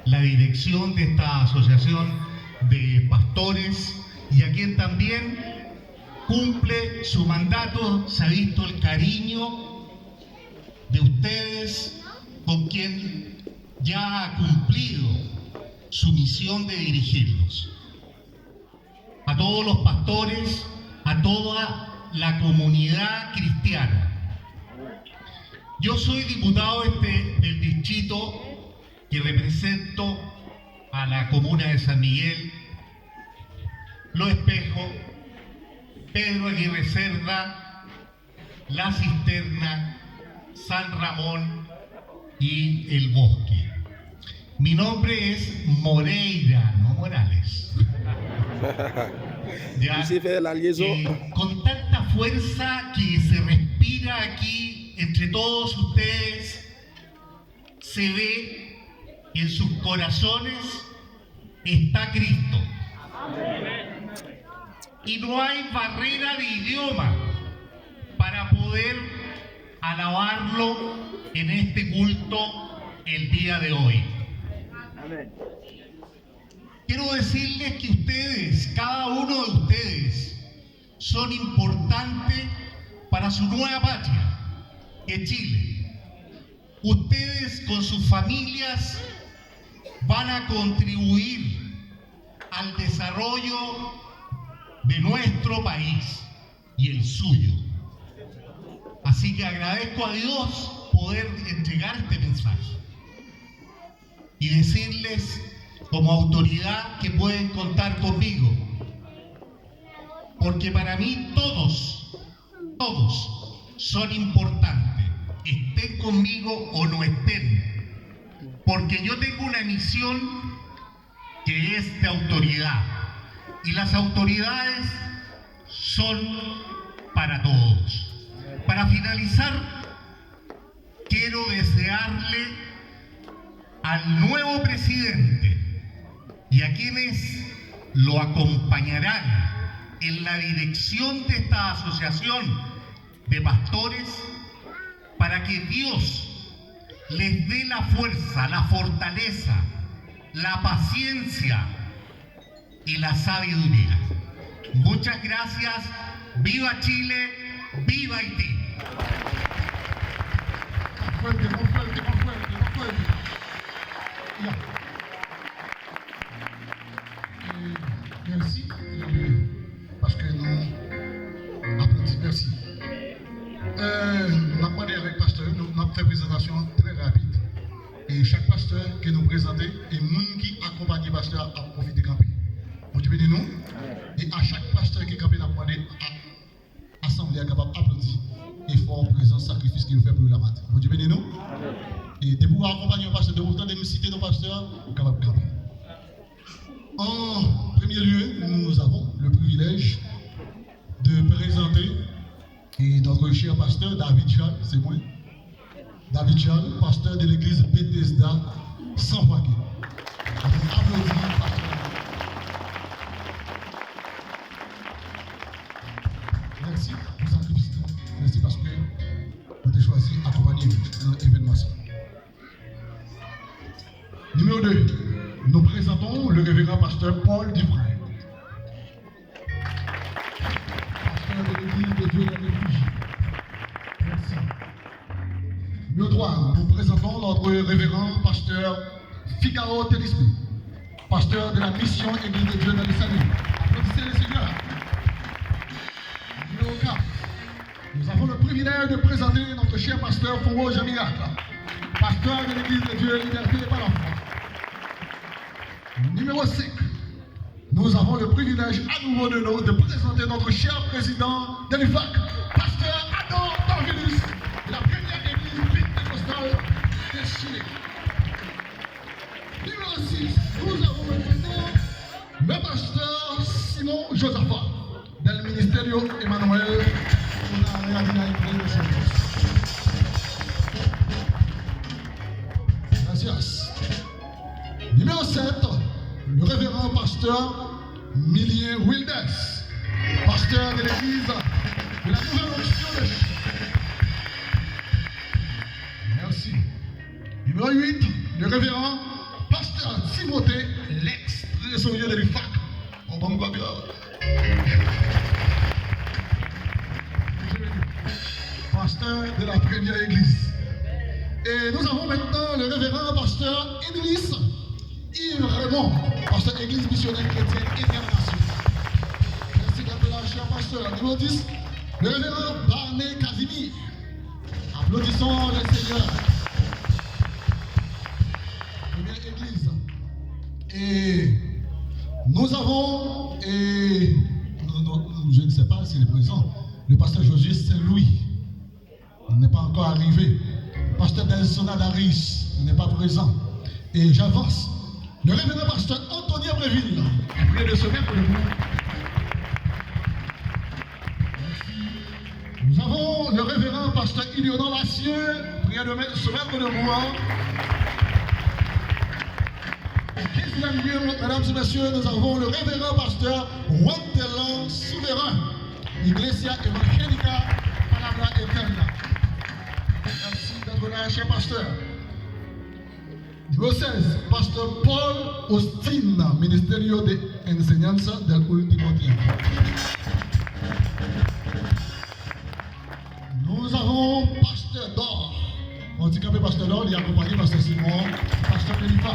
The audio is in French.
la dirección de esta asociación de pastores y a quien también cumple su mandato. Se ha visto el cariño de ustedes, con quien ya ha cumplido su misión de dirigirlos. A todos los pastores, a toda la comunidad cristiana. Yo soy diputado del distrito que represento a la comuna de San Miguel, Los Espejos, Pedro Aguirre Cerda, La Cisterna, San Ramón y El Bosque. Mi nombre es Moreira, no Morales. ¿Ya? Con tanta fuerza que se respira aquí entre todos ustedes, se ve que en sus corazones está Cristo. Y no hay barrera de idioma para poder alabarlo en este culto el día de hoy. Quiero decirles que ustedes, cada uno de ustedes, son importantes para su nueva patria, que es Chile. Ustedes con sus familias van a contribuir al desarrollo de nuestro país y el suyo. Así que agradezco a Dios poder entregar este mensaje y decirles como autoridad que pueden contar conmigo, porque para mí todos son importantes, estén conmigo o no estén, porque yo tengo una misión que es de autoridad, y las autoridades son para todos. Para finalizar, quiero desearle al nuevo presidente y a quienes lo acompañarán en la dirección de esta asociación de pastores, para que Dios les dé la fuerza, la fortaleza, la paciencia y la sabiduría. Muchas gracias. ¡Viva Chile! ¡Viva Haití! Más fuerte, más fuerte, más fuerte, más fuerte. Ya. Merci, parce que nous applaudissons. Merci. On a parlé avec le pasteur, nous avons fait une présentation très rapide. Et chaque pasteur que nous présentons, et les gens qui accompagnent le pasteur a profité de camper. Vous dites nous? Et à chaque pasteur qui campe, nous avons demandé à l'assemblée capable d'applaudir et fort présent sacrifice qu'il fait pour la matin. Vous dites nous? Et de pouvoir accompagner le pasteur, de vous entendre citer nos pasteurs, vous êtes capable de camper. En premier lieu, nous avons le privilège de présenter notre cher pasteur David Charles, c'est moi. David Charles, pasteur de l'église Bethesda, sans vaguer. Applaudissez le pasteur. Merci pour le sacrifice. Merci parce que vous avez choisi d'accompagner notre événement. Numéro 2, nous présentons le révérend pasteur Paul Dufresne. Pasteur de l'église de Dieu des réfugiés. Merci. Numéro 3, nous présentons notre révérend pasteur Figaro Télispe, pasteur de la mission Église de Dieu dans le salut. Applaudissez le Seigneur. Numéro 4, nous avons le privilège de présenter notre cher pasteur Fouo Jamirat, pasteur de l'Église de Dieu Liberté et par la foi. Numéro 5, nous avons le privilège à nouveau de présenter notre cher président de l'UFAC, pasteur Adam Torvilus, de la première église pentecostale de Chili. Numéro 6, nous avons maintenant le pasteur Simon Josaphat, del Ministerio Emmanuel. Gracias. Numéro 7, le révérend pasteur Milien Wildes, pasteur de l'église de la Nouvelle Onction de Chine. Merci. Numéro 8, le révérend pasteur Timothée, l'ex-trésorier de l'IFAC. On va me voir bien. Pasteur de la première église. Et nous avons maintenant le révérend pasteur Idriss Yves Raymond, pasteur église missionnaire chrétienne internationale. Merci d'appeler cher pasteur. Numéro 10, le révérend Barney Casimir. Applaudissons le Seigneur. Première église. Et nous avons, je ne sais pas s'il est présent, le pasteur Josué Saint-Louis. Il n'est pas encore arrivé. Le pasteur Delson Daris n'est pas présent. Et j'avance. Le révérend pasteur Anthony Abreville. Après de se mettre debout. Nous avons le révérend pasteur Ilionan Lassieux. Priez de se mettre debout. Au 15e lieu, mesdames et messieurs, nous avons le révérend pasteur Juan Telan Souverain. Iglesia Evangélica Palabra Eterna. Merci d'être là, cher pasteur. Numéro 16, pasteur Paul Austin, Ministerio de Enseñanza del Último Tiempo. Nous avons pasteur Dor. Handicapé pasteur Dor, il est accompagné par pasteur Simon, pasteur Pelipa.